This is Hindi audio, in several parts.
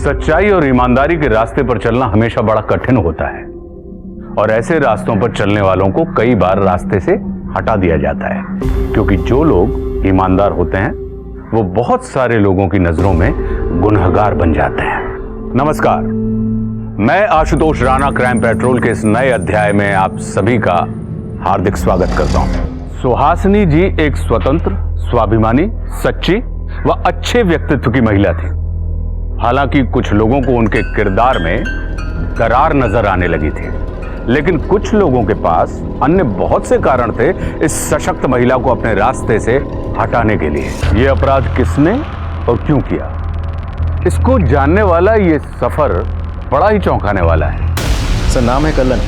सच्चाई और ईमानदारी के रास्ते पर चलना हमेशा बड़ा कठिन होता है और ऐसे रास्तों पर चलने वालों को कई बार रास्ते से हटा दिया जाता है, क्योंकि जो लोग ईमानदार होते हैं वो बहुत सारे लोगों की नजरों में गुनहगार बन जाते हैं। नमस्कार, मैं आशुतोष राणा क्राइम पेट्रोल के इस नए अध्याय में आप सभी का हार्दिक स्वागत करता हूं। सुहासिनी जी एक स्वतंत्र, स्वाभिमानी, सच्ची व अच्छे व्यक्तित्व की महिला थी। हालांकि कुछ लोगों को उनके किरदार में दरार नजर आने लगी थी, लेकिन कुछ लोगों के पास अन्य बहुत से कारण थे इस सशक्त महिला को अपने रास्ते से हटाने के लिए। यह अपराध किसने और क्यों किया, इसको जानने वाला ये सफर बड़ा ही चौंकाने वाला है। सर, नाम है कल्लन।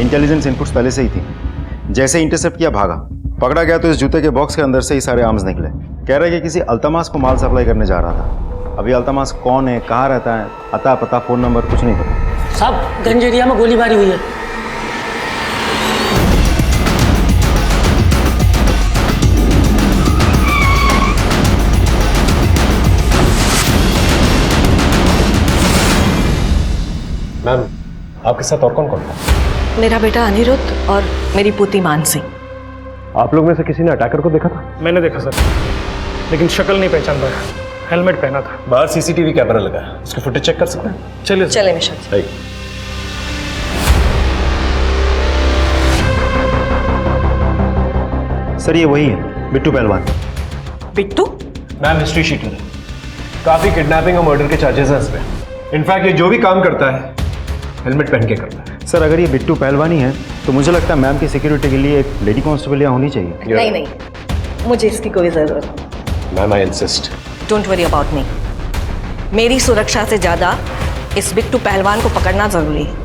इंटेलिजेंस इनपुट्स पहले से ही थी। जैसे इंटरसेप्ट किया भागा, पकड़ा गया तो इस जूते के बॉक्स के अंदर से ही सारे आर्म्स निकले। कह रहे कि किसी अल्तमास को माल सप्लाई करने जा रहा था। अभी अल्तमास कौन है, कहाँ रहता है, अता पता, फोन नंबर कुछ नहीं पता। साहब, गंज एरिया में गोलीबारी हुई है। मैम, आपके साथ और कौन कौन था? मेरा बेटा अनिरुद्ध और मेरी पुत्री मानसी। आप लोग में से किसी ने अटैकर को देखा था? मैंने देखा सर, लेकिन शक्ल नहीं पहचान पाया। हेलमेट पहना था। बाहर सीसीटीवी कैमरा लगा है, उसकी फुटेज चेक कर सकते हैं? चलिए चले निशांत। सर, ये वही है, बिट्टू पहलवान। बिट्टू? मैम, हिस्ट्री शीट है, काफी किडनैपिंग और मर्डर के चार्जेस हैं इस पे। इनफैक्ट ये जो भी काम करता है हेलमेट पहन के करता है। सर, अगर ये बिट्टू पहलवान ही है तो मुझे लगता है मैम की सिक्योरिटी के लिए एक लेडी कांस्टेबल यहाँ होनी चाहिए। नहीं नहीं, मुझे इसकी कोई जरूरत नहीं। Ma'am, I insist. Don't worry about me. मेरी सुरक्षा से ज्यादा इस बिट्टू पहलवान को पकड़ना जरूरी है।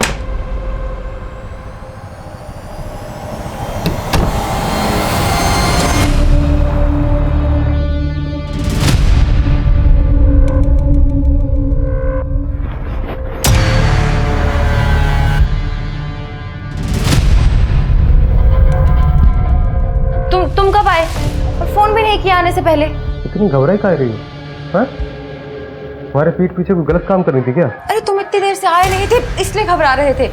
तुम कब आए? और फोन भी नहीं किया आने से पहले। इतनी घबराई काहे रही हो? हाँ? तुम्हारे पीठ पीछे कोई गलत काम करनी थी क्या? अरे तुम इतनी देर से आए नहीं थे, इसलिए घबरा रहे थे।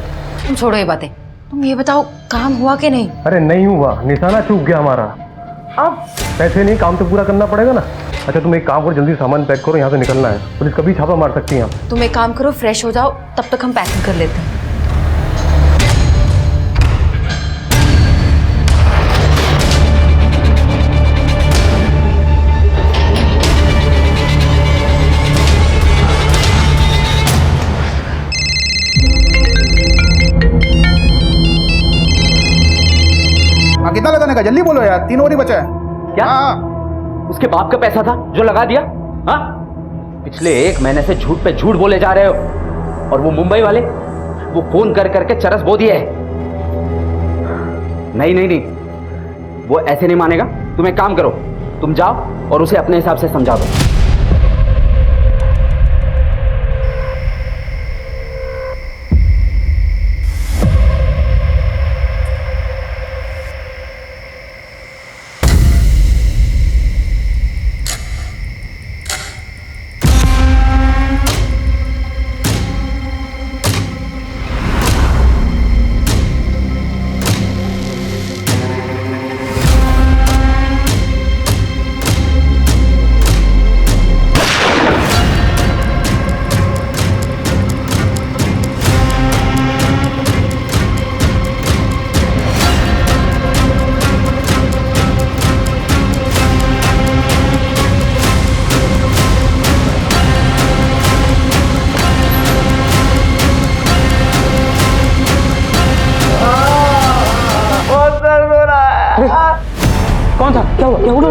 तुम छोड़ो ये बातें, तुम ये बताओ काम हुआ कि नहीं? अरे नहीं हुआ, निशाना चूक गया हमारा। अब पैसे नहीं, काम तो पूरा करना पड़ेगा ना। अच्छा, तुम एक काम करो, जल्दी सामान पैक करो, यहाँ से निकलना है। पुलिस कभी छापा मार सकती है। तुम एक काम करो, फ्रेश हो जाओ, तब तक हम पैकिंग कर लेते हैं। कितना लगाने का, जल्दी बोलो यार, 3 और ही बचा है। क्या? हाँ। उसके बाप का पैसा था जो लगा दिया? हाँ? पिछले 1 महीने से झूठ पे झूठ बोले जा रहे हो। और वो मुंबई वाले, वो फोन कर करके चरस बो दिए है। नहीं नहीं नहीं, वो ऐसे नहीं मानेगा। तुम एक काम करो, तुम जाओ और उसे अपने हिसाब से समझा दो। कौन था? क्या हुआ? उठो।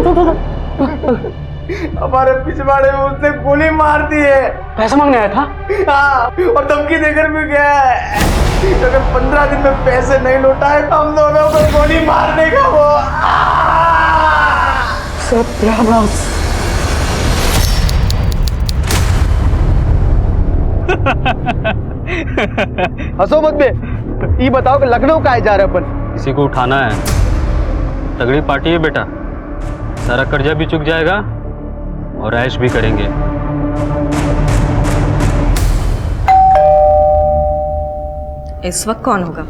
हमारे पिछवाड़े में उसने गोली मार दी है। पैसा मांगने आया था? हाँ, और धमकी देकर भी गया है। अगर 15 दिन में पैसे नहीं लौटाए तो हम दोनों को गोली मार देगा वो। सत्यानाश। हंसो मत बे। ये बताओ कि लखनऊ काहे जा रहे अपन? किसी को उठाना है। तगड़ी पार्टी है बेटा, सारा कर्जा भी चुक जाएगा और ऐश भी करेंगे। इस वक्त कौन होगा?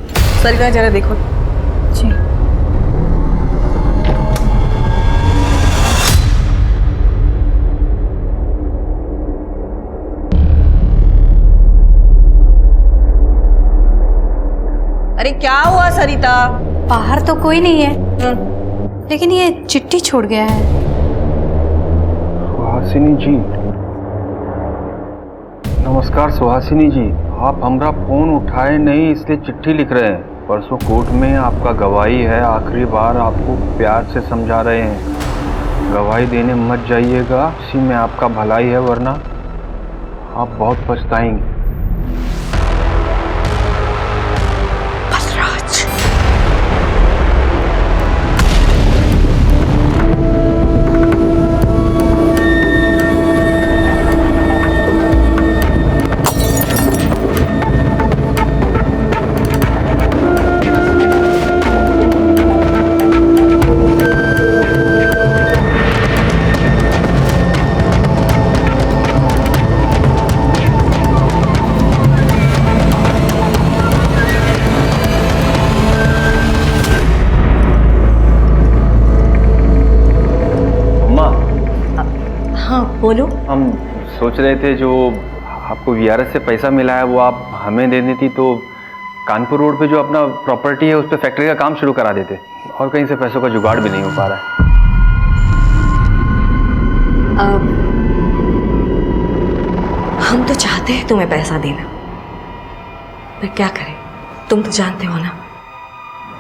सरिता जरा देखो। जी। अरे क्या हुआ सरिता? बाहर तो कोई नहीं है, लेकिन ये चिट्ठी छोड़ गया है। सुहासिनी जी, नमस्कार सुहासिनी जी। आप हमारा फोन उठाए नहीं इसलिए चिट्ठी लिख रहे हैं। परसों कोर्ट में आपका गवाही है, आखिरी बार आपको प्यार से समझा रहे हैं, गवाही देने मत जाइएगा, इसी में आपका भलाई है, वरना आप बहुत पछताएंगे। बोलो। हम सोच रहे थे जो आपको वीआरएस से पैसा मिला है वो आप हमें देनी थी, तो कानपुर रोड पे जो अपना प्रॉपर्टी है उस पर फैक्ट्री का काम शुरू करा देते, और कहीं से पैसों का जुगाड़ भी नहीं हो पा रहा है। हम तो चाहते हैं तुम्हें पैसा देना, पर क्या करें, तुम तो जानते हो ना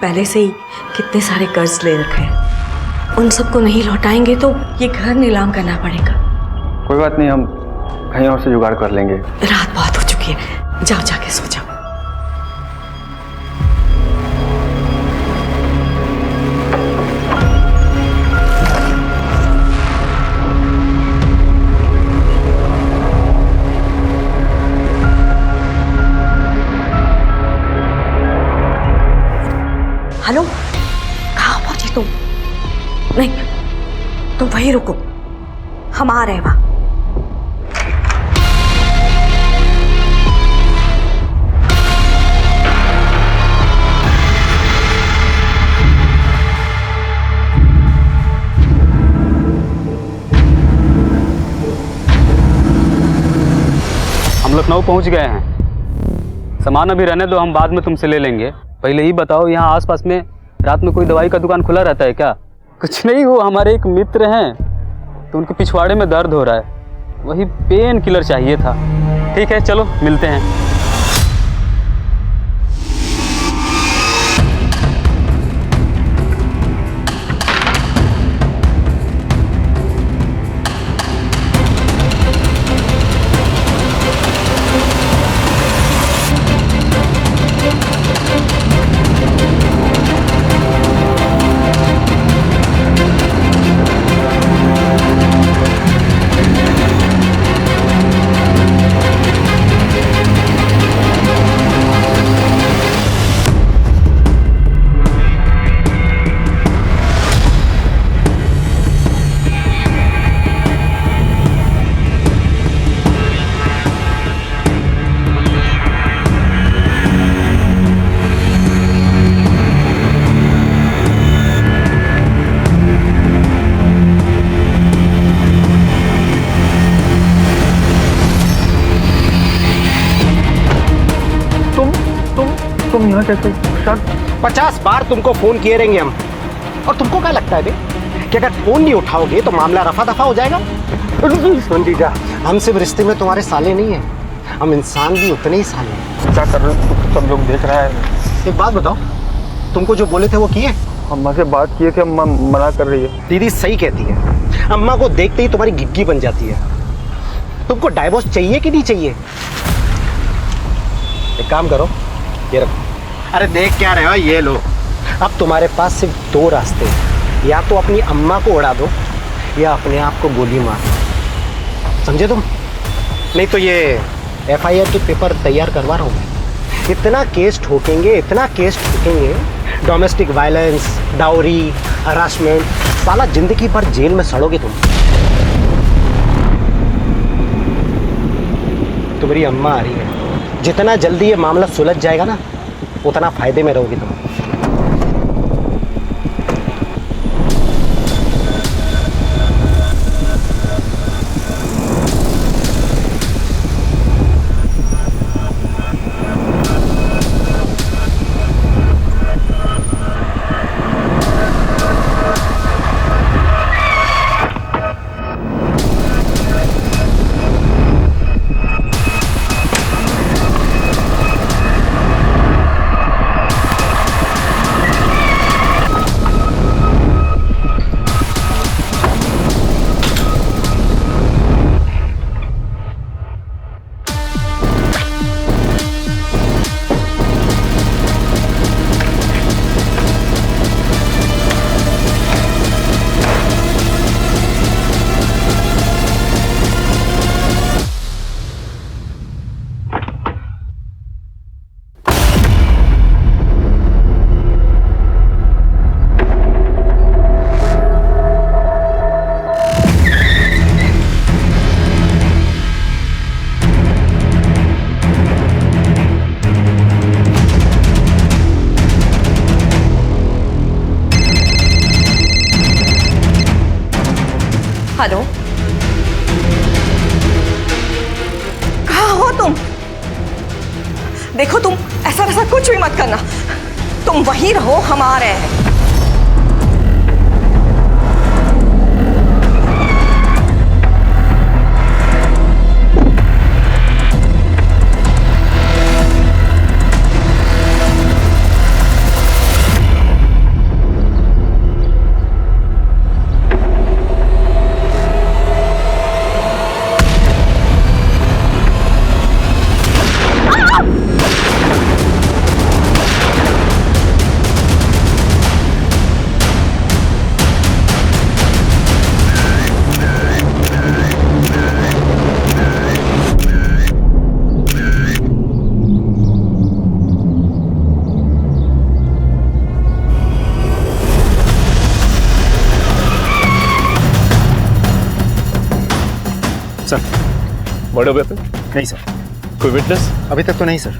पहले से ही कितने सारे कर्ज ले रखे हैं, उन सबको नहीं लौटाएंगे तो ये घर नीलाम करना पड़ेगा। कोई बात नहीं, हम कहीं और से जुगाड़ कर लेंगे। रात बहुत हो चुकी है, जाओ जाके सो जाओ। हेलो, कहाँ पहुंची तुम? नहीं, तुम वहीं रुको, हम आ रहे हैं वहां। हम लखनऊ पहुंच गए हैं। सामान अभी रहने दो, हम बाद में तुमसे ले लेंगे। पहले ही बताओ, यहाँ आसपास में रात में कोई दवाई का दुकान खुला रहता है क्या? कुछ नहीं, वो हमारे एक मित्र हैं तो उनके पिछवाड़े में दर्द हो रहा है, वही पेन किलर चाहिए था। ठीक है, चलो मिलते हैं। तुम यहाँ कैसे? 50 बार तुमको फोन किए रहेंगे हम, और तुमको क्या लगता है बे कि अगर फोन नहीं उठाओगे तो मामला रफा दफा हो जाएगा? सुन जीजा, हम सिर्फ रिश्ते में तुम्हारे साले नहीं हैं, हम इंसान भी उतने ही साले हैं। क्या कर रहे हो? सब लोग देख रहा है। एक बात बताओ, तुमको जो बोले थे वो किए? अम्मा से बात किए थे, अम्मा मना कर रही है। दीदी सही कहती है, अम्मा को देखते ही तुम्हारी गिग्गी बन जाती है। तुमको डाइवोर्स चाहिए कि नहीं चाहिए? एक काम करो, ये रखो। अरे देख क्या रहे हो, ये लो। अब तुम्हारे पास सिर्फ 2 रास्ते हैं, या तो अपनी अम्मा को उड़ा दो या अपने आप को गोली मार दो, समझे तुम? नहीं तो ये FIR के पेपर तैयार करवा रहा हूँ मैं। इतना केस ठोकेंगे, इतना केस ठोकेंगे, डोमेस्टिक वायलेंस, डाउरी, हरासमेंट, साला जिंदगी भर जेल में सड़ोगे तुम। तुम्हारी अम्मा आ रही है, जितना जल्दी ये मामला सुलझ जाएगा ना, उतना फायदे में रहोगी तुम। हेलो, कहाँ हो तुम? देखो तुम ऐसा वैसा कुछ भी मत करना, तुम वहीं रहो, हम आ रहे हैं। Sir, murder weapon? नहीं सर। कोई विटनेस? अभी तक तो नहीं सर।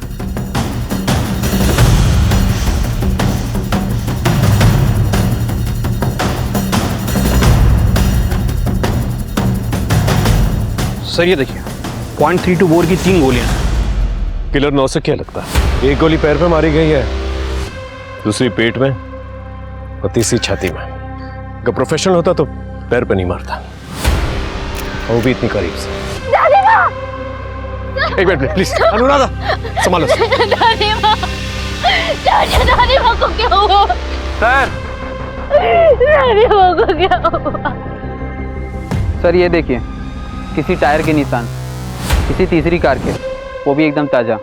सर ये देखिए, .32 बोर की 3 गोलियां। किलर 9 से क्या लगता है? एक गोली पैर पे मारी गई है, दूसरी पेट में और तीसरी छाती में। अगर प्रोफेशनल होता तो पैर पे नहीं मारता, वो भी इतनी करीब से। एक मिनट प्लीज, अनुराधा संभालो। दादी माँ को क्या हुआ? सर, दादी माँ को क्या हुआ? सर ये देखिए, किसी टायर के निशान, किसी तीसरी कार के, वो भी एकदम ताजा।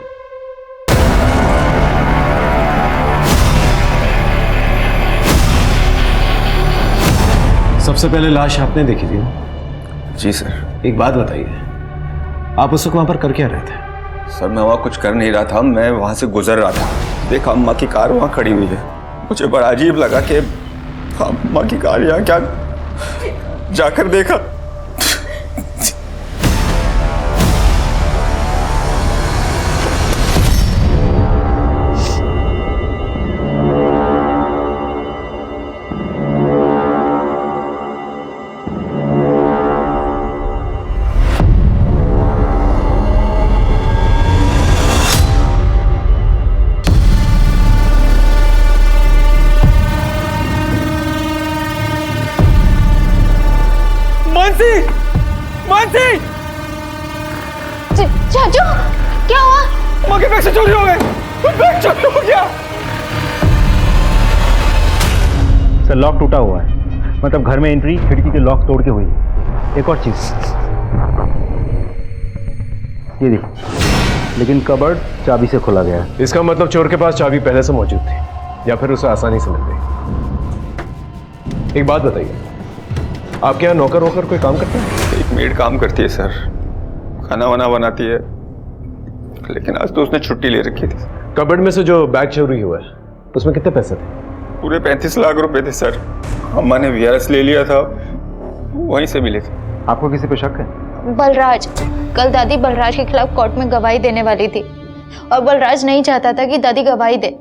सबसे पहले लाश आपने देखी थी ना? जी सर। एक बात बताइए, आप उस वक्त वहां पर कर क्या रहे थे? सर मैं वहाँ कुछ कर नहीं रहा था, मैं वहाँ से गुजर रहा था। देखा अम्मा की कार वहाँ खड़ी हुई है, मुझे बड़ा अजीब लगा कि अम्मा की कार यहाँ क्या, जाकर देखा चाचू क्या हुआ? माँ के बैग से चोरी हो गए, बैग चोरी हो गया। सर लॉक टूटा हुआ है, मतलब घर में एंट्री खिड़की के लॉक तोड़ के हुई है। एक और चीज ये देखिए, लेकिन कबर्ड चाबी से खोला गया है। इसका मतलब चोर के पास चाबी पहले से मौजूद थी, या फिर उसे आसानी से मिल गई। एक बात बताइए, आपके यहाँ नौकर वोकर कोई काम करता है? एक मेड काम करती है सर, खाना वाना बनाती है, लेकिन आज तो उसने छुट्टी ले रखी थी। कबर्ड में से जो बैग चोरी हुआ है उसमें कितने पैसे थे? पूरे 35 लाख रुपए थे सर। अम्मा ने वीआरएस ले लिया था, वहीं से मिले थे। आपको किसी पे शक है? बलराज, कल दादी बलराज के खिलाफ कोर्ट में गवाही देने वाली थी, और बलराज नहीं चाहता था कि दादी गवाही दे।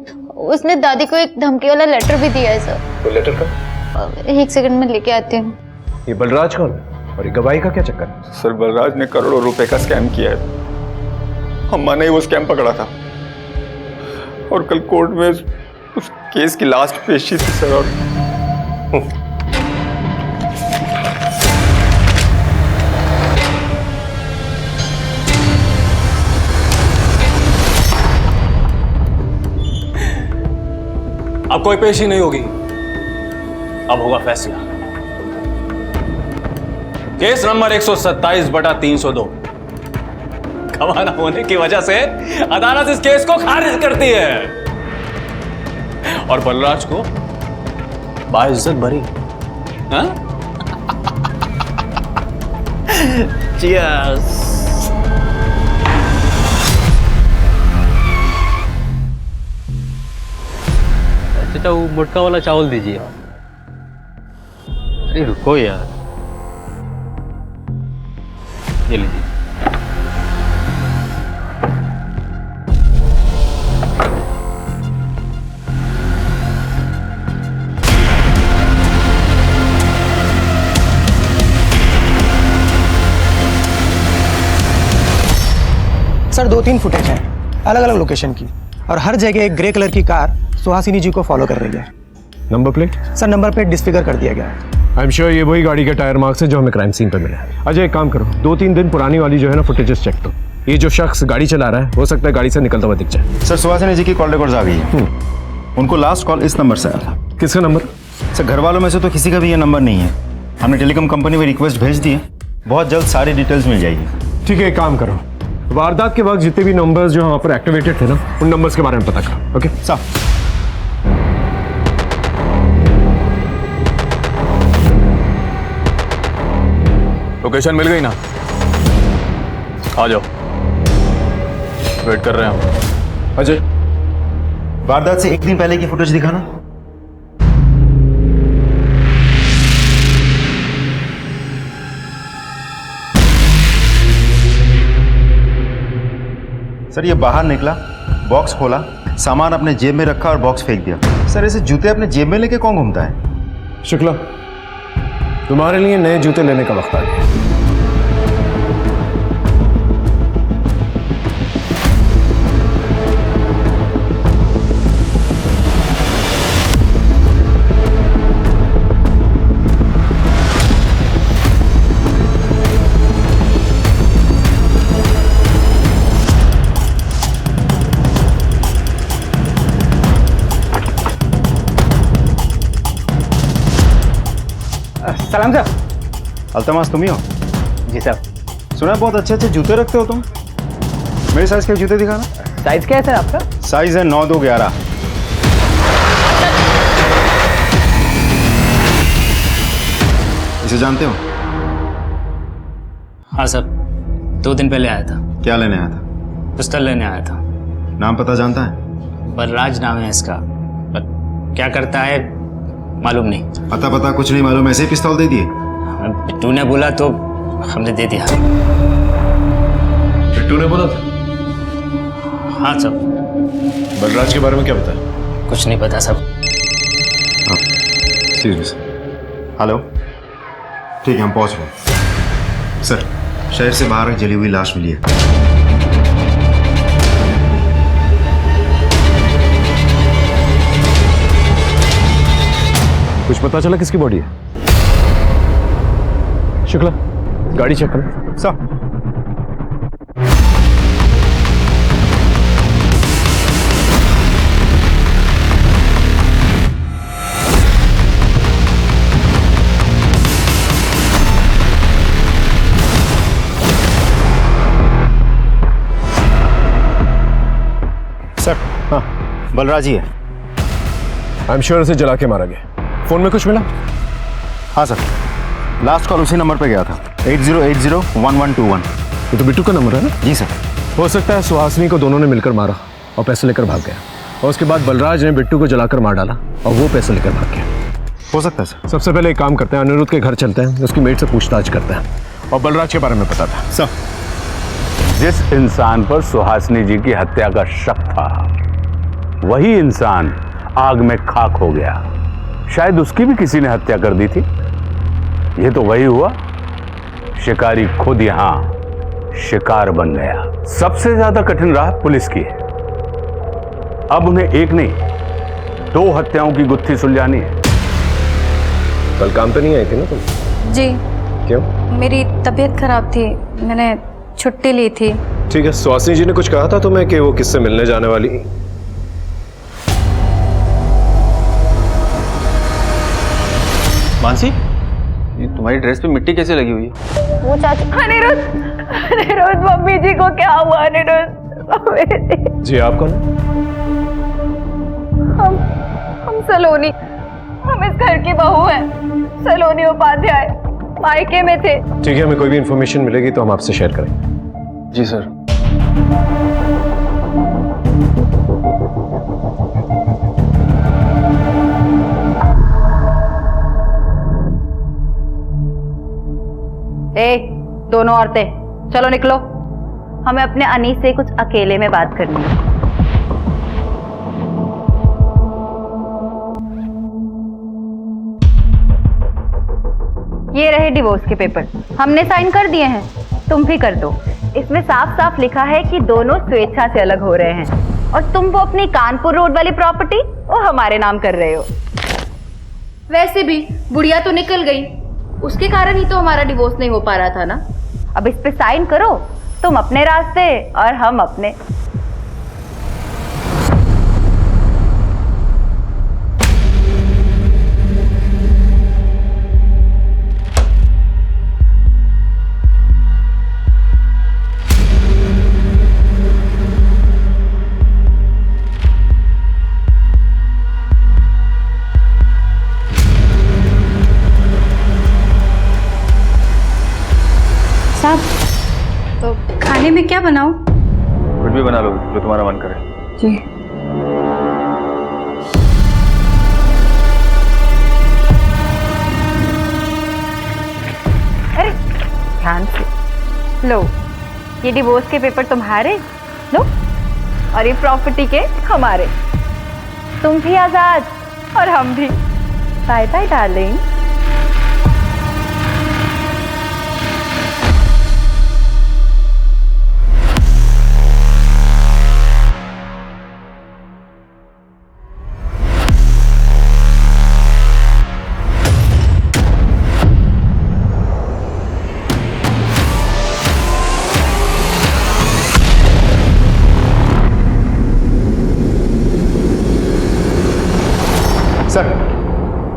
उसने दादी को एक धमकी वाला लेटर भी दिया है सर। वो लेटर का? 1 सेकंड में लेके आती हूँ। ये बलराज कौन है और ये गवाही का क्या चक्कर? सर बलराज ने करोड़ों रुपए का स्कैम किया है। अम्मा ने वो स्कैम पकड़ा था और कल कोर्ट में उस केस की लास्ट पेशी थी सर। और अब कोई पेशी नहीं होगी, अब होगा फैसला। केस नंबर 127/302 गवाह न होने की वजह से अदालत इस केस को खारिज करती है और बलराज को बाइज्जत बरी। हाँ? Cheers। चाचा वो मोटका वाला चावल दीजिए। अरे रुको यार, ये लीजिए। सर 2-3 फुटेज हैं अलग अलग लोकेशन की, और हर जगह एक ग्रे कलर की कार सुहासिनी जी को फॉलो कर रही है। Number plate? Sir number plate disfigure कर दिया गया है। आई एम श्योर ये वही गाड़ी के टायर मार्क्स है जो हमें क्राइम सीन पे मिला है। अजय एक काम करो, 2-3 दिन पुरानी वाली जो है ना फुटेजेस चेक करो। ये जो शख्स गाड़ी चला रहा है हो सकता है गाड़ी से निकलता हुआ दिख जाए। सर सुहासिनी जी की कॉल रिकॉर्ड्स आ गई है। उनको लास्ट कॉल इस नंबर से आया था। किसका नंबर? सर घर वालों में से तो किसी का भी ये नंबर नहीं है। हमने टेलीकॉम कंपनी में रिक्वेस्ट भेज दी है, बहुत जल्द सारी डिटेल्स मिल जाएगी। ठीक है, एक काम करो, वारदात के वक्त जितने भी नंबर्स जो वहाँ पर एक्टिवेटेड थे ना, उन नंबर्स के बारे में पता करो। ओके साहब। लोकेशन मिल गई ना? आ जाओ, वेट कर रहे हैं हम। अजय वारदात से 1 दिन पहले की फुटेज दिखाना। सर ये बाहर निकला, बॉक्स खोला, सामान अपने जेब में रखा और बॉक्स फेंक दिया। सर ऐसे जूते अपने जेब में लेके कौन घूमता है? शुक्ला, तुम्हारे लिए नए जूते लेने का वक्त आ गया। सलाम सर। अल्तमास तुम ही हो? जी सर। सुना बहुत अच्छे अच्छे जूते रखते हो तुम। मेरे साइज के जूते दिखाना। साइज क्या है सर आपका? साइज है 9-2-11। इसे जानते हो? हाँ सर, 2 दिन पहले आया था। क्या लेने आया था? पिस्टल लेने आया था। नाम पता जानता है? बलराज नाम है इसका, पर क्या करता है मालूम नहीं। पता कुछ नहीं मालूम, ऐसे ही पिस्तौल दे दिए? बिट्टू ने बोला तो हमने दे दिया। बिट्टू ने बोला था? हाँ सब। बलराज के बारे में क्या पता है? कुछ नहीं पता सब। हेलो, ठीक है हम पहुंच रहे। सर शहर से बाहर एक जली हुई लाश मिली है। कुछ पता चला किसकी बॉडी है? शुक्ला, गाड़ी चेक करो। सर सर हाँ बलराज ही है। आई एम श्योर उसे जला के मारा गया। फोन में कुछ मिला? हाँ सर, लास्ट कॉल उसी नंबर पे गया था, 80801121। ये तो बिट्टू का नंबर है ना? जी सर। हो सकता है सुहासिनी को दोनों ने मिलकर मारा और पैसे लेकर भाग गया, और उसके बाद बलराज ने बिट्टू को जलाकर मार डाला और वो पैसे लेकर भाग गया। हो सकता है सर। सबसे पहले एक काम करते हैं, अनिरुद्ध के घर चलते हैं, उसकी मेट से पूछताछ करते हैं और बलराज के बारे में पता था। सर जिस इंसान पर सुहासिनी जी की हत्या का शक था, वही इंसान आग में खाक हो गया। शायद उसकी भी किसी ने हत्या कर दी थी। यह तो वही हुआ, शिकारी खुद यहां शिकार बन गया। सबसे ज्यादा कठिन राह पुलिस की है। अब उन्हें एक नहीं 2 हत्याओं की गुत्थी सुलझानी है। कल काम पे नहीं आई थी ना तुम? जी। क्यों? मेरी तबीयत खराब थी, मैंने छुट्टी ली थी। ठीक है, सुहासिनी जी ने कुछ कहा था तुम्हें कि वो किससे मिलने जाने वाली? मानसी, ये तुम्हारी ड्रेस पे मिट्टी कैसे लगी हुई है? वो चाची। अनिरुद्ध, मम्मी जी को क्या हुआ? अनिरुद्ध जी, आप कौन? हम सलोनी, हम इस घर की बहू हैं। सलोनी उपाध्याय मायके में थे। ठीक है, हमें कोई भी इंफॉर्मेशन मिलेगी तो हम आपसे शेयर करेंगे। जी सर। दोनों औरतें चलो निकलो, हमें अपने अनीस से कुछ अकेले में बात करनी है। ये रहे डिवोर्स के पेपर, हमने साइन कर दिए हैं, तुम भी कर दो। इसमें साफ साफ लिखा है कि दोनों स्वेच्छा से अलग हो रहे हैं और तुम वो अपनी कानपुर रोड वाली प्रॉपर्टी वो हमारे नाम कर रहे हो। वैसे भी बुढ़िया तो निकल गई, उसके कारण ही तो हमारा डिवोर्स नहीं हो पा रहा था ना। अब इस पे साइन करो, तुम अपने रास्ते और हम अपने। तो खाने में क्या बनाऊं? कुछ भी बना लो जो तुम्हारा मन करे। जी। अरे ध्यान से लो, ये डिवोर्स के पेपर तुम्हारे लो और ये प्रॉपर्टी के हमारे। तुम भी आजाद और हम भी। Bye bye darling. Sir,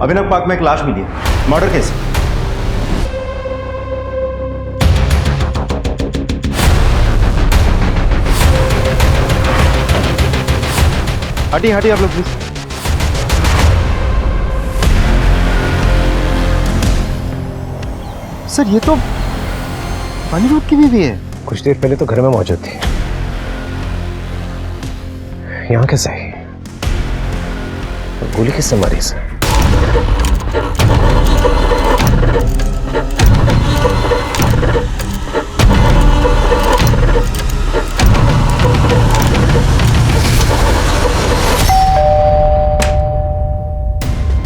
Abhinav park में एक लाश मिली है, मर्डर केस। हटिए हटिए आप लोग प्लीज। सर, ये तो अनिरुद्ध की बीवी है। कुछ देर पहले तो घर में मौजूद थी, यहाँ कैसे आई? गोली किससे मारी इसे?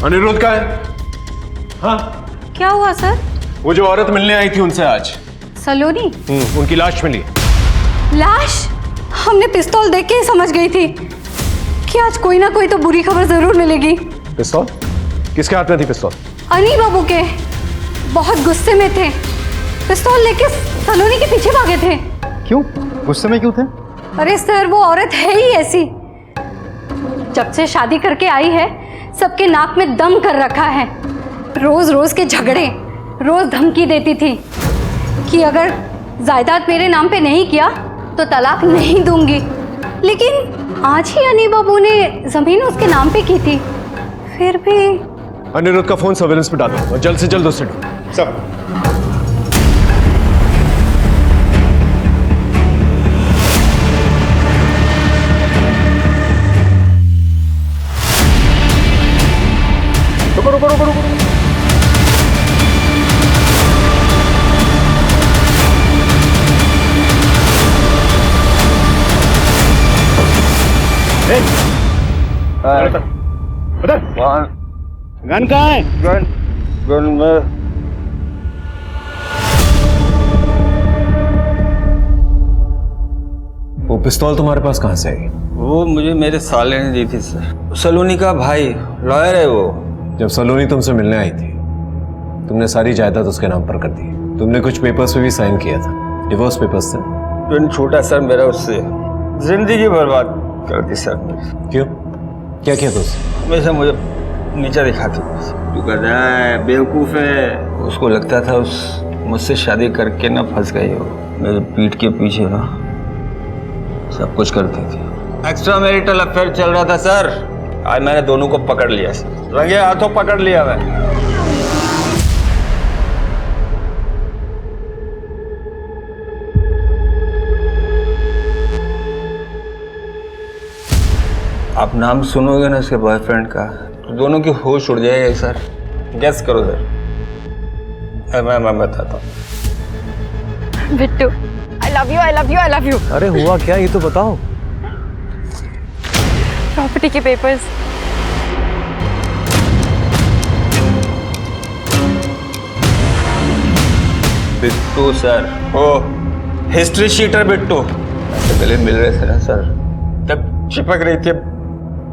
अनिरुद्ध का है? हाँ। क्या हुआ सर? वो जो औरत मिलने आई थी उनसे आज सलोनी? उनकी लाश मिली। लाश? हमने पिस्तौल देख के ही समझ गई थी कि आज कोई ना कोई तो बुरी खबर जरूर मिलेगी। पिस्तौल? किसके हाथ में थी पिस्तौल? अनी बाबू के। बहुत गुस्से में थे, पिस्तौल लेके सलोनी के पीछे भागे थे। क्यों? गुस्से में क्यों थे? अरे सर, वो औरत है ही ऐसी। जब से शादी करके आई है, सबके नाक में दम कर रखा है। रोज रोज के झगड़े, रोज धमकी देती थी कि अगर जायदाद मेरे नाम पे नहीं किया तो तलाक नहीं दूंगी। लेकिन आज ही अनी बाबू ने जमीन उसके नाम पे की थी। फिर भी अनिरुद्ध का फोन सर्वेलेंस पे डालो और जल्द से जल्द उससे ढूंढो। सब रुको रुको रुको रुको। गन कहाँ है? गन में वो पिस्तौल तुम्हारे पास कहाँ से आई? वो मुझे मेरे साले ने दी थी सर। सलोनी का भाई लॉयर है वो। जब सलोनी तुमसे मिलने आई थी तुमने सारी जायदाद उसके नाम पर कर दी। तुमने कुछ पेपर्स पे भी साइन किया था, डिवोर्स पेपर्स थे। पिन छूटा सर मेरा उससे, जिंदगी बर्बाद कर दी सर। क्यों, क्या किया था उससे? हमेशा मुझे नीचा दिखाती। तू गधा है, बेवकूफ है। उसको लगता था उस मुझसे शादी करके ना फंस गई हो। मेरे पीठ के पीछे ना सब कुछ करती थी। एक्स्ट्रा मैरिटल अफेयर चल रहा था सर। आज मैंने दोनों को पकड़ लिया सर, रंगे हाथों पकड़ लिया मैं। आप नाम सुनोगे ना उसके बॉयफ्रेंड का तो दोनों की होश उड़ जाएगी सर। गेस करो सर। मैं बताता हूँ। Bittu, I love you, I love you, I love you। अरे हुआ क्या ये तो बताओ। प्रॉपर्टी के पेपर्स। बिट्टू सर, ओ हिस्ट्री शीटर बिट्टू ऐसे गले मिल रहे थे ना सर, तब चिपक रही थी।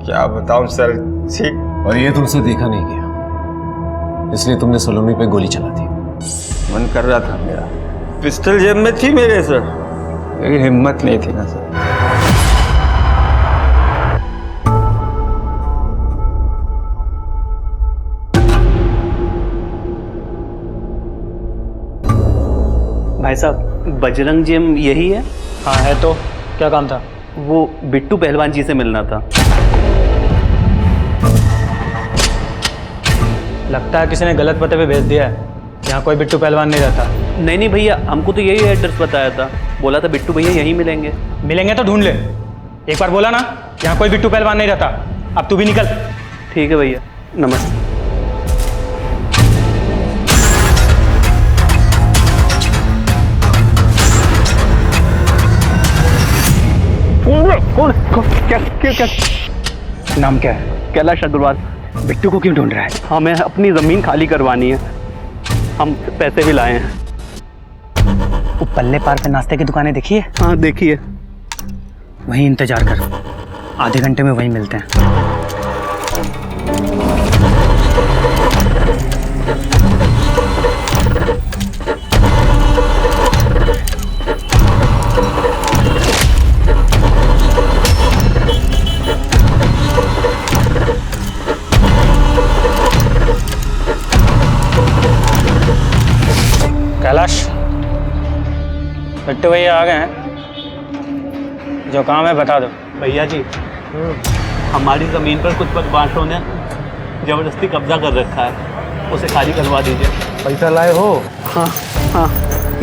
क्या बताऊं सर। ठीक। और ये तुमसे देखा नहीं गया इसलिए तुमने सलोनी पे गोली चला दी। मन कर रहा था मेरा, पिस्टल जेब में थी मेरे सर, लेकिन हिम्मत नहीं थी ना सर। भाई साहब, बजरंग जिम यही है? हाँ है तो क्या काम था? वो बिट्टू पहलवान जी से मिलना था। लगता है किसी ने गलत पते पे भेज दिया है। यहाँ कोई बिट्टू पहलवान नहीं रहता। नहीं भैया, हमको तो यही एड्रेस बताया था। बोला था बिट्टू भैया यहीं मिलेंगे। मिलेंगे तो ढूंढ ले। एक बार बोला ना यहाँ कोई बिट्टू पहलवान नहीं रहता। अब तू भी निकल। ठीक है भैया, नमस्ते। कौन क्या नाम क्या है? कैलाश अग्रवाल। बिट्टू को क्यों ढूंढ रहा है? हमें अपनी जमीन खाली करवानी है, हम पैसे भी लाए हैं। वो पल्ले पार पे नाश्ते की दुकानें देखी है? हाँ देखिए। वहीं इंतजार कर, आधे घंटे में वहीं मिलते हैं। कैलाश, बिट्टू भैया आ गए हैं। जो काम है बता दो। भैया जी, हमारी ज़मीन पर कुछ बदमाशों ने ज़बरदस्ती कब्जा कर रखा है, उसे खाली करवा दीजिए। पैसा लाए हो? हाँ हाँ,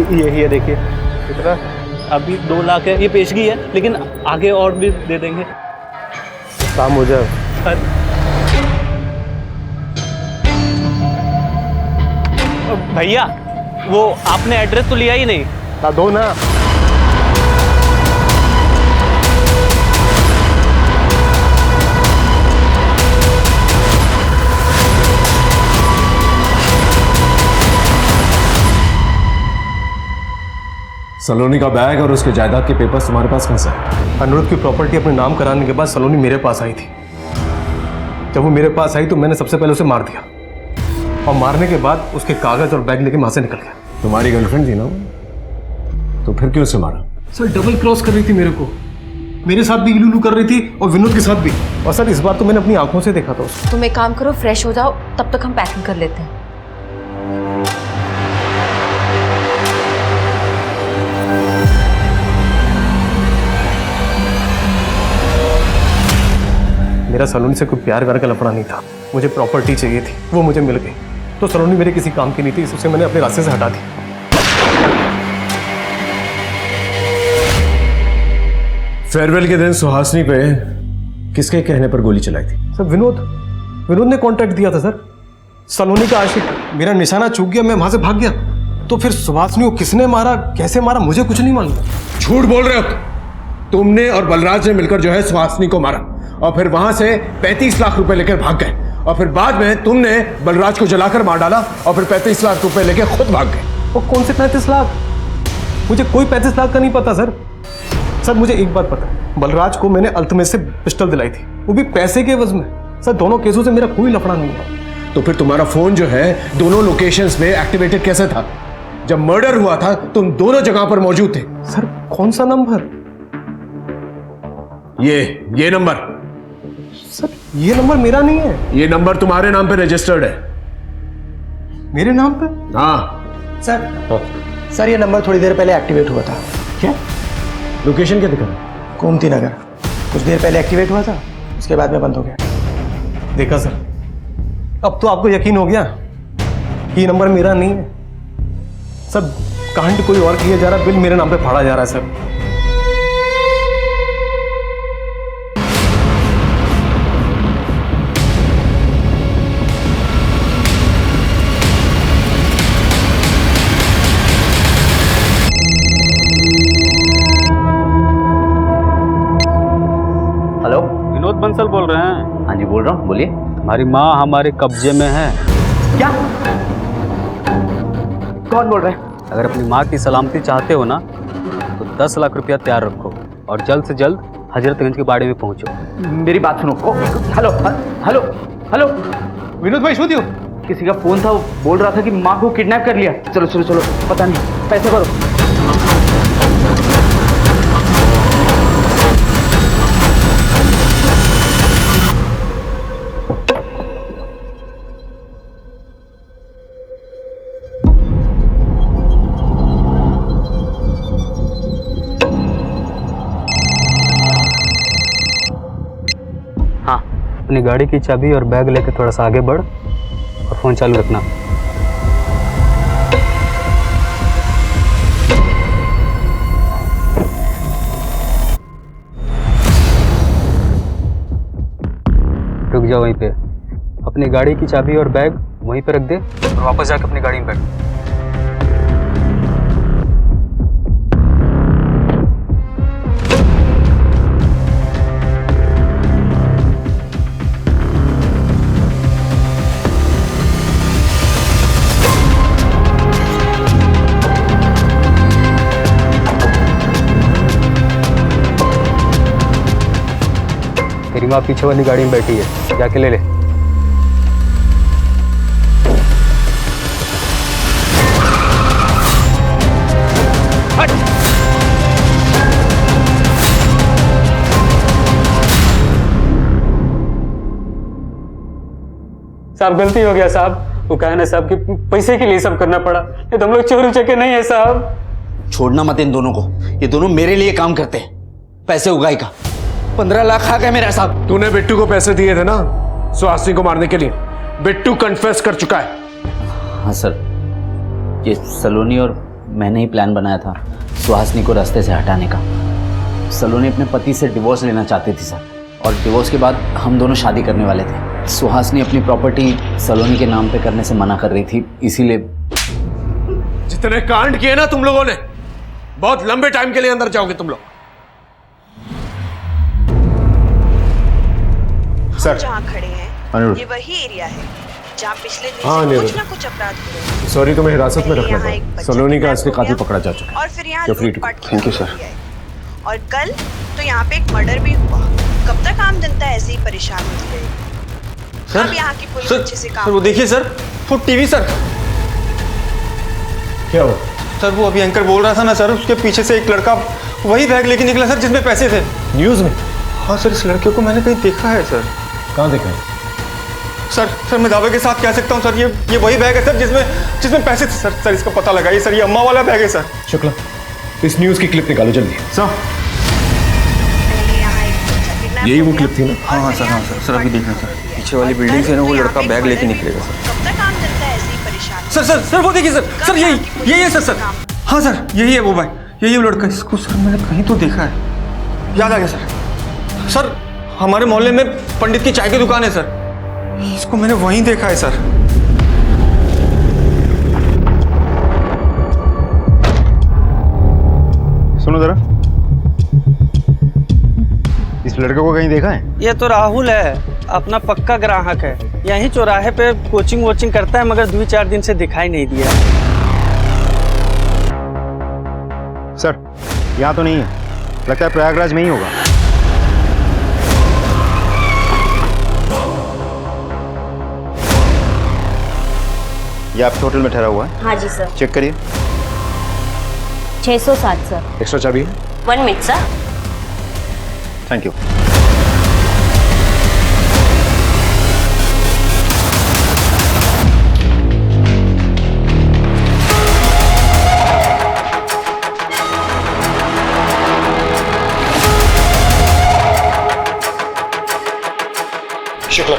यही है देखिए। कितना? अभी 2 लाख है, ये पेशगी है, लेकिन आगे और भी दे देंगे। काम हो जाए। भैया, वो आपने एड्रेस तो लिया ही नहीं। दो ना। सलोनी का बैग और उसके जायदाद के पेपर्स तुम्हारे पास कहाँ से है? अनुरुद्ध की प्रॉपर्टी अपने नाम कराने के बाद सलोनी मेरे पास आई थी। जब वो मेरे पास आई तो मैंने सबसे पहले उसे मार दिया, और मारने के बाद उसके कागज और बैग लेके वहां से निकल गया। तुम्हारी गर्लफ्रेंड थी ना, तो फिर क्यों उसे मारा? सर डबल क्रॉस कर रही थी मेरे को, मेरे साथ भी इलू कर रही थी और विनोद के साथ भी। और सर इस बार तो मैंने अपनी आंखों से देखा था उसको। तुम एक काम करो, फ्रेश हो जाओ, तब तक हम पैकिंग कर लेते हैं। मेरा सलोनी से कोई प्यार व्यार का लफड़ा नहीं था, मुझे प्रॉपर्टी चाहिए थी, वो मुझे मिल गई। तो सलोनी मेरे किसी काम की नहीं थी, इससे मैंने अपने रास्ते से हटा दी। फेयरवेल के दिन सुहासिनी पे किसके कहने पर गोली चलाई थी? सर विनोद ने कॉन्ट्रैक्ट दिया था सर। सलोनी का आशिक, मेरा निशाना चूक गया, मैं वहां से भाग गया। तो फिर सुहासिनी को किसने मारा, कैसे मारा, मुझे कुछ नहीं मालूम। झूठ बोल रहे हो। तुमने और बलराज ने मिलकर जो है सुहासिनी को मारा, और फिर वहां से 35 लाख रुपए लेकर भाग गए, और फिर बाद में तुमने बलराज को जलाकर मार डाला और फिर 35 लाख रुपए लेकर खुद भाग गए। वो कौन से 35 लाख? मुझे कोई 35 लाख का नहीं पता सर। सर मुझे एक बात पता है, बलराज को मैंने अल्तमश से पिस्टल दिलाई थी, वो भी पैसे के एवज में। सर दोनों केसों से मेरा कोई लफड़ा नहीं है। तो फिर तुम्हारा फोन जो है दोनों लोकेशंस में एक्टिवेटेड कैसे था? जब मर्डर हुआ था तुम दोनों जगह पर मौजूद थे। सर कौन सा नंबर? ये नंबर। सर ये नंबर मेरा नहीं है। ये नंबर तुम्हारे नाम पे रजिस्टर्ड है। मेरे नाम पे? हाँ सर ये नंबर थोड़ी देर पहले एक्टिवेट हुआ था। क्या लोकेशन क्या दिखा रहा? गोमती नगर। कुछ देर पहले एक्टिवेट हुआ था, उसके बाद में बंद हो गया। देखा सर, अब तो आपको यकीन हो गया कि ये नंबर मेरा नहीं है। सर कांड कोई और किया जा रहा, बिल मेरे नाम पे फाड़ा जा रहा है सर। हेलो, विनोद बंसल बोल रहे हैं? हाँ जी बोल रहा हूँ, बोलिए। हमारी माँ हमारे कब्जे में है। क्या? कौन बोल रहे हैं? अगर अपनी माँ की सलामती चाहते हो ना तो 10 लाख रुपया तैयार रखो और जल्द से जल्द हजरतगंज के बाड़े में पहुंचो। मेरी बात सुनो। हेलो हेलो हेलो, विनोद भाई शोधियो, किसी का फोन था, वो बोल रहा था कि माँ को किडनैप कर लिया। चलो चलो चलो, पता नहीं, पैसे भरो। अपनी गाड़ी की चाबी और बैग लेके थोड़ा सा आगे बढ़ और फोन चालू रखना। रुक जाओ वहीं पे, अपनी गाड़ी की चाबी और बैग वहीं पे रख दे और वापस जाके अपनी गाड़ी में बैठ। तेरी माँ पीछे वाली गाड़ी में बैठी है, जाके ले ले। साहब गलती हो गया साहब, वो कहा ना साहब कि पैसे के लिए सब करना पड़ा, ये तो हम लोग चोरी चके नहीं है साहब। छोड़ना मत इन दोनों को, ये दोनों मेरे लिए काम करते हैं। पैसे उगाई का 15 लाख आ गए मेरा साहब। तूने बिट्टू को पैसे दिए थे ना सुहासिनी को मारने के लिए? बिट्टू कन्फेस कर चुका है। हाँ सर, ये सलोनी और मैंने ही प्लान बनाया था सुहासिनी को रास्ते से हटाने का। सलोनी अपने पति से डिवोर्स लेना चाहती थी सर, और डिवोर्स के बाद हम दोनों शादी करने वाले थे। सुहासिनी अपनी प्रॉपर्टी सलोनी के नाम पे करने से मना कर रही थी, इसीलिए। जितने कांड किए ना तुम लोगों ने, बहुत लंबे टाइम के लिए अंदर जाओगे तुम लोग। सर जहाँ खड़े हैं ये वही एरिया है जहाँ पिछले दिन से कुछ ना कुछ अपराध हुए। सॉरी, तुम्हें हिरासत में रखना पड़ा। सलोनी का असली कातिल पकड़ा जा चुका है। और फिर यहाँ लूटपाट। Thank you sir. और कल तो यहाँ पे एक मर्डर भी हुआ। कब तक आम जनता ऐसे ही परेशान होती रहेगी? अब यहाँ की पुलिस अच्छे से काम। वो देखिए सर, वो टीवी सर। क्या हुआ सर? वो अभी एंकर बोल रहा था ना सर, उसके पीछे से एक लड़का वही बैग लेके निकला सर जिसमें पैसे थे। न्यूज में? हाँ सर, इस लड़के को मैंने कहीं देखा है सर। कहाँ देखा है? सर मैं दावे के साथ कह सकता हूँ सर, ये वही बैग है सर जिसमें पैसे थे सर। सर इसका पता लगाइए सर, ये अम्मा वाला बैग है सर। शुक्ला, इस न्यूज की क्लिप निकालो जल्दी। सर यही वो क्लिप थी ना? हाँ सर सर अभी देखना सर, पीछे वाली बिल्डिंग से ना वो लड़का बैग लेके निकलेगा सर। कब तक आम जनता ऐसे ही परेशान? सर वो देखिए सर यही है सर। हाँ सर यही है वो भाई, यही वो लड़का। इसको सर मैंने कहीं तो देखा है, याद आ गया सर। सर हमारे मोहल्ले में पंडित की चाय की दुकान है सर, इसको मैंने वहीं देखा है सर। सुनो जरा, इस लड़के को कहीं देखा है? ये तो राहुल है, अपना पक्का ग्राहक है। यहीं चौराहे पे कोचिंग वोचिंग करता है, मगर 2-4 दिन से दिखाई नहीं दिया। सर, यहाँ तो नहीं है, लगता है प्रयागराज में ही होगा। ये आपके होटल में ठहरा हुआ है? हाँ जी सर। चेक करिए। 607 सर। एक्स्ट्रा चाबी है? 1 minute sir. Thank you. Shukla,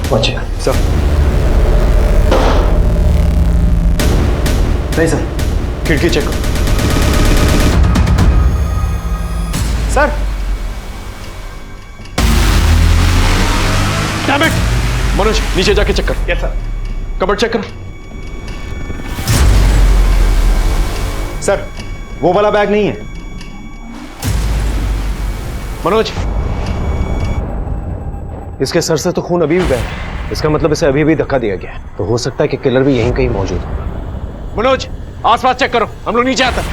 पहुंचे सर। नहीं सर, खिड़की चेक करो। Sir, damn it! मनोज, नीचे जाके चेक कर। Yes sir. कबर्ड चेक करो। सर, वो वाला बैग नहीं है। मनोज, इसके सर से तो खून अभी भी बह रहा है। इसका मतलब इसे अभी भी धक्का दिया गया है। तो हो सकता है कि किलर भी यहीं कहीं मौजूद हो। मनोज, आसपास चेक करो, हम लोग नीचे आते हैं।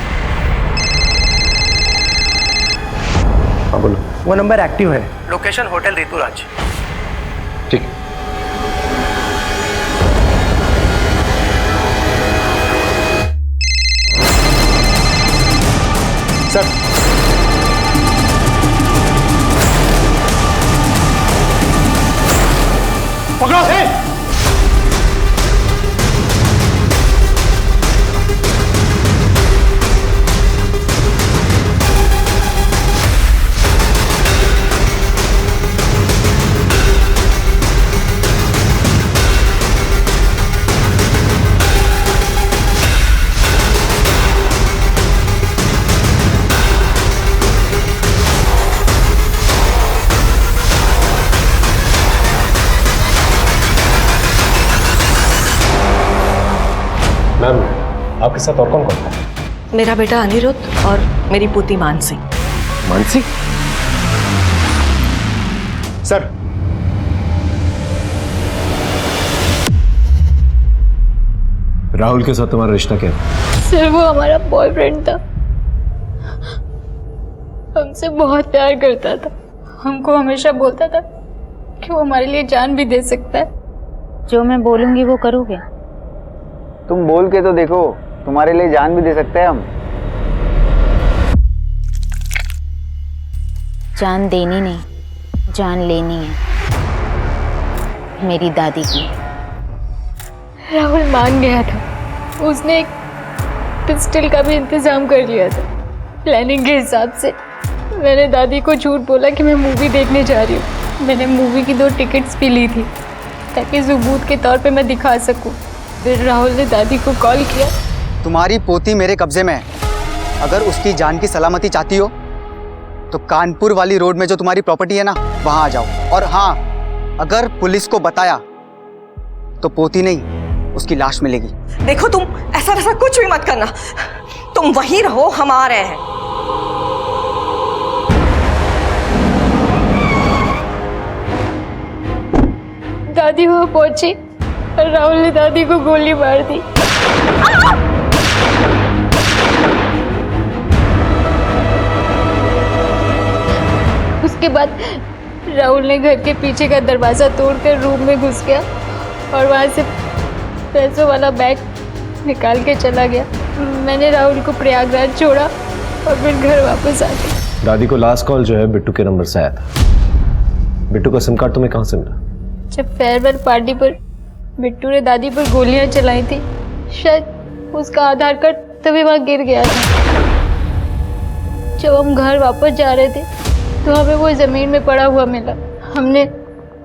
हाँ बोलो। वो नंबर एक्टिव है। Location hotel Rituraj. ठीक है। सर, पकड़ो। मैम, आपके साथ और कौन कौन था? मेरा बेटा अनिरुद्ध और मेरी पोती मानसी। मानसी? सर, राहुल के साथ तुम्हारा रिश्ता क्या है? सर, वो हमारा बॉयफ्रेंड था। हमसे बहुत प्यार करता था। हमको हमेशा बोलता था कि वो हमारे लिए जान भी दे सकता है। जो मैं बोलूंगी वो करोगे? तुम बोल के तो देखो, तुम्हारे लिए जान भी दे सकते हैं हम। जान देनी नहीं, जान लेनी है, मेरी दादी की। राहुल मान गया था। उसने एक पिस्टल का भी इंतजाम कर लिया था प्लानिंग के हिसाब से। मैंने दादी को झूठ बोला कि मैं मूवी देखने जा रही हूँ। मैंने मूवी की 2 टिकट्स भी ली थी ताकि सबूत के तौर पे मैं दिखा सकूँ। फिर राहुल ने दादी को कॉल किया। तुम्हारी पोती मेरे कब्जे में है। अगर उसकी जान की सलामती चाहती हो तो कानपुर वाली रोड में जो तुम्हारी प्रॉपर्टी है ना, वहां आ जाओ। और हाँ, अगर पुलिस को बताया तो पोती नहीं, उसकी लाश मिलेगी। देखो, तुम ऐसा वैसा कुछ भी मत करना। तुम वहीं रहो, हम आ रहे हैं। दादी वहां पहुंची और राहुल ने दादी को गोली मार दी। उसके बाद राहुल ने घर के पीछे का दरवाजा तोड़कर रूम में घुस गया और वहां से पैसों वाला बैग निकाल के चला गया। मैंने राहुल को प्रयागराज छोड़ा और फिर घर वापस आ गई। दादी को लास्ट कॉल जो है बिट्टू के नंबर से आया था। बिट्टू का सिम कार्ड तुम्हें कहाँ से मिला? जब फेयरवेल पार्टी पर बिट्टू ने दादी पर गोलियां चलाई थी, शायद उसका आधार कार्ड तभी वहां गिर गया था। जब हम घर वापस जा रहे थे तो हमें वो जमीन में पड़ा हुआ मिला। हमने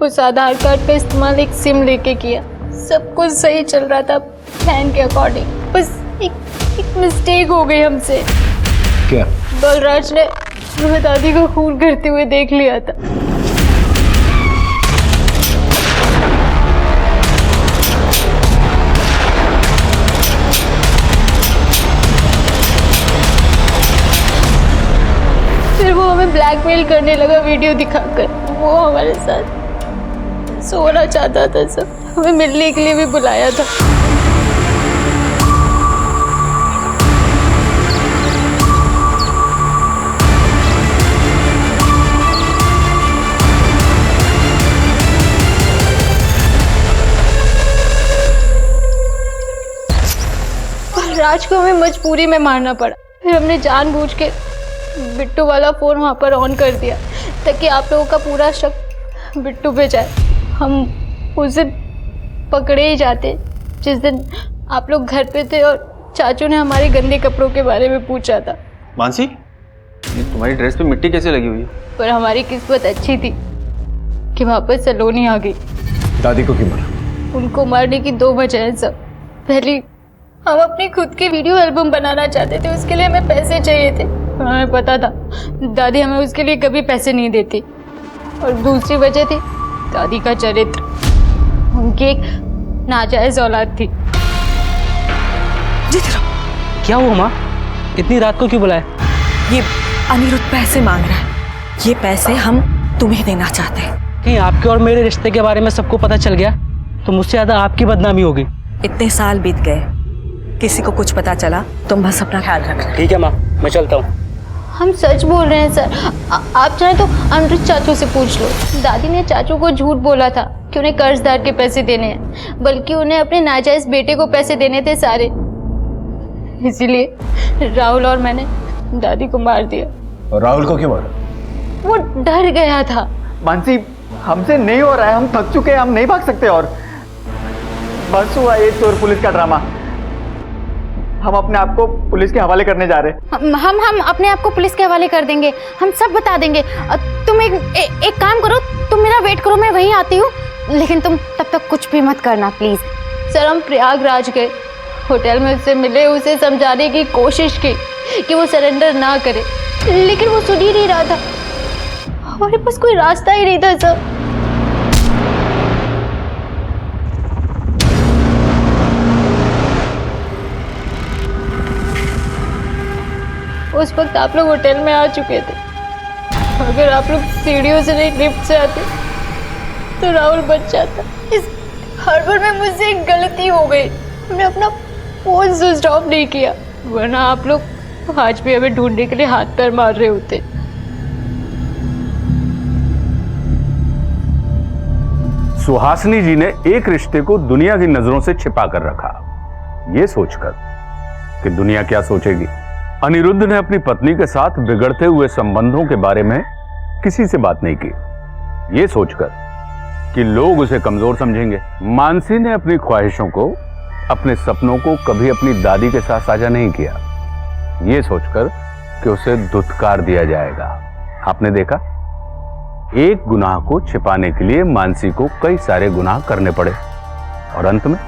उस आधार कार्ड का इस्तेमाल एक सिम लेके किया। सब कुछ सही चल रहा था प्लान के अकॉर्डिंग। बस एक मिस्टेक हो गई हमसे। क्या? बलराज ने हमें दादी को खून करते हुए देख लिया था। ब्लैकमेल करने लगा वीडियो दिखाकर। वो हमारे साथ सोना चाहता था सर, हमें मिलने के लिए भी बुलाया था। राज को हमें मजबूरी में मारना पड़ा। फिर हमने जानबूझ के बिट्टू वाला फ़ोन वहाँ पर ऑन कर दिया ताकि आप लोगों का पूरा शक बिट्टू पे जाए। हम उस दिन पकड़े ही जाते जिस दिन आप लोग घर पे थे और चाचू ने हमारे गंदे कपड़ों के बारे में पूछा था। मानसी, ये तुम्हारी ड्रेस पे मिट्टी कैसे लगी हुई है? पर हमारी किस्मत अच्छी थी कि वहाँ पर सलोनी आ गई। दादी को क्यों मारा? उनको मारने की 2 वजह हैं सब। पहली, हम अपनी खुद की वीडियो एल्बम बनाना चाहते थे, उसके लिए हमें पैसे चाहिए थे। हमें पता था दादी हमें उसके लिए कभी पैसे नहीं देती। और दूसरी वजह थी दादी का चरित्र। उनकी एक नाजायज औलाद थी। क्या हुआ माँ? इतनी रात को क्यों बुलाया? ये अनिरुद्ध पैसे मांग रहा है। ये पैसे हम तुम्हें देना चाहते हैं। कहीं आपके और मेरे रिश्ते के बारे में सबको पता चल गया तो मुझसे ज्यादा आपकी बदनामी होगी। इतने साल बीत गए, किसी को कुछ पता चला, तुम बस अपना ख्याल रखना। ठीक है माँ, मैं चलता हूँ। हम सच बोल रहे हैं सर। आप चाहे तो अनिरुद्ध चाचू से पूछ लो। दादी ने चाचू को झूठ बोला था कि उन्हें कर्जदार के पैसे देने हैं, बल्कि उन्हें अपने नाजायज बेटे को पैसे देने थे सारे। इसीलिए राहुल और मैंने दादी को मार दिया। और राहुल को क्यों मारा? वो डर गया था। मानसी, हमसे नहीं हो रहा है, हम थक चुके हैं, हम नहीं भाग सकते और बस हुआ ये चोर पुलिस का ड्रामा। हम अपने आप को पुलिस के हवाले करने जा रहे हैं। हम अपने आप को पुलिस के हवाले कर देंगे, हम सब बता देंगे। तुम एक काम करो, तुम मेरा वेट करो, मैं वहीं आती हूँ, लेकिन तुम तब तक कुछ भी मत करना प्लीज। सर, हम प्रयागराज गए, होटल में उससे मिले, उसे समझाने की कोशिश की कि वो सरेंडर ना करे, लेकिन वो सुन ही नहीं रहा था। हमारे पास कोई रास्ता ही नहीं था सर। उस वक्त आप लोग होटल में आ चुके थे। अगर आप लोग सीढ़ियों से नहीं लिफ्ट से आते तो राहुल बच जाता। इस हड़बड़ में मुझसे एक गलती हो गई, हमने अपना फोन स्विच ऑफ नहीं किया, वरना आप लोग आज भी हमें ढूंढने के लिए हाथ पैर मार रहे होते। सुहासिनी जी ने एक रिश्ते को दुनिया की नजरों से छिपा कर रखा, ये सोचकर कि दुनिया क्या सोचेगी। अनिरुद्ध ने अपनी पत्नी के साथ बिगड़ते हुए संबंधों के बारे में किसी से बात नहीं की, ये सोचकर कि लोग उसे कमजोर समझेंगे। मानसी ने अपनी ख्वाहिशों को, अपने सपनों को कभी अपनी दादी के साथ साझा नहीं किया, ये सोचकर कि उसे धुतकार दिया जाएगा। आपने देखा, एक गुनाह को छिपाने के लिए मानसी को कई सारे गुनाह करने पड़े और अंत में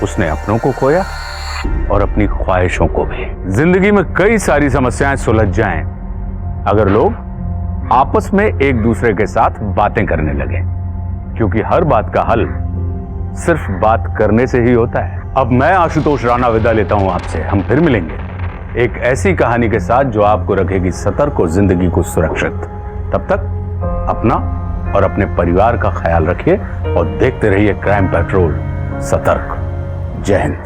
उसने अपनों को खोया और अपनी ख्वाहिशों को भी। जिंदगी में कई सारी समस्याएं सुलझ जाएं अगर लोग आपस में एक दूसरे के साथ बातें करने लगे, क्योंकि हर बात का हल सिर्फ बात करने से ही होता है। अब मैं आशुतोष राणा विदा लेता हूं आपसे। हम फिर मिलेंगे एक ऐसी कहानी के साथ जो आपको रखेगी सतर्क और जिंदगी को सुरक्षित। तब तक अपना और अपने परिवार का ख्याल रखिए और देखते रहिए क्राइम पेट्रोल। सतर्क। जय हिंद।